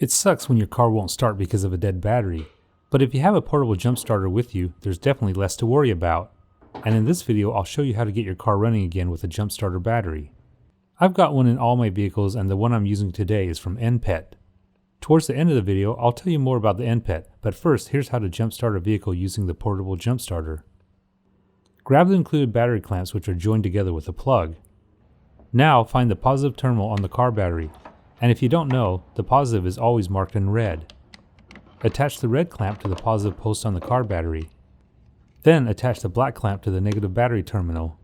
It sucks when your car won't start because of a dead battery, but if you have a portable jump starter with you, there's definitely less to worry about. And in this video, I'll show you how to get your car running again with a jump starter battery. I've got one in all my vehicles, and the one I'm using today is from NPET. Towards the end of the video, I'll tell you more about the NPET, but first, here's how to jump start a vehicle using the portable jump starter. Grab the included battery clamps, which are joined together with a plug. Now find the positive terminal on the car battery, and if you don't know, the positive is always marked in red. Attach the red clamp to the positive post on the car battery. Then attach the black clamp to the negative battery terminal.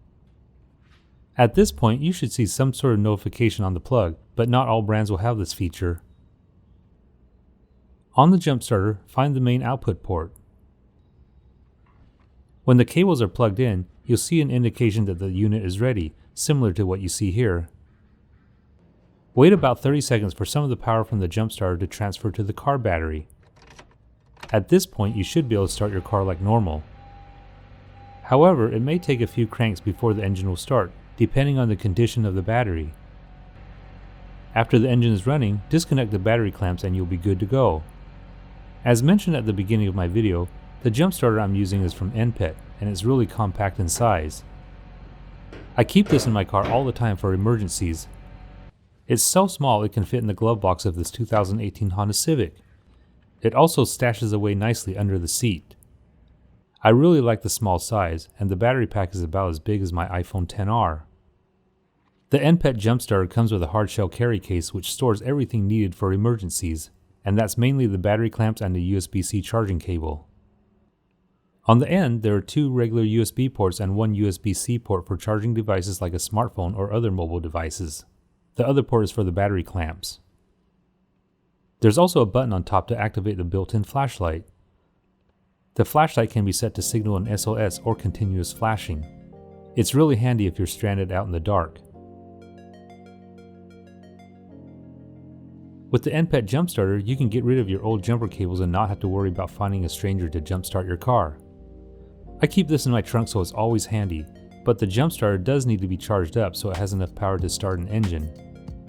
At this point, you should see some sort of notification on the plug, but not all brands will have this feature. On the jump starter, find the main output port. When the cables are plugged in, you'll see an indication that the unit is ready, similar to what you see here. Wait about 30 seconds for some of the power from the jump starter to transfer to the car battery. At this point, you should be able to start your car like normal. However, it may take a few cranks before the engine will start, depending on the condition of the battery. After the engine is running, disconnect the battery clamps and you'll be good to go. As mentioned at the beginning of my video, the jump starter I'm using is from NPET, and it's really compact in size. I keep this in my car all the time for emergencies. It's so small it can fit in the glove box of this 2018 Honda Civic. It also stashes away nicely under the seat. I really like the small size, and the battery pack is about as big as my iPhone XR. The NPET jump starter comes with a hard shell carry case which stores everything needed for emergencies, and that's mainly the battery clamps and the USB-C charging cable. On the end, there are two regular USB ports and one USB-C port for charging devices like a smartphone or other mobile devices. The other port is for the battery clamps. There's also a button on top to activate the built-in flashlight. The flashlight can be set to signal an SOS or continuous flashing. It's really handy if you're stranded out in the dark. With the NPET jump starter, you can get rid of your old jumper cables and not have to worry about finding a stranger to jumpstart your car. I keep this in my trunk so it's always handy, but the jump starter does need to be charged up so it has enough power to start an engine.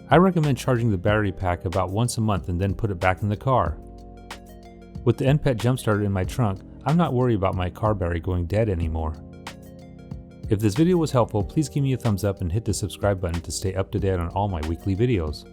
I recommend charging the battery pack about once a month and then put it back in the car. With the NPET jump starter in my trunk, I'm not worried about my car battery going dead anymore. If this video was helpful, please give me a thumbs up and hit the subscribe button to stay up to date on all my weekly videos.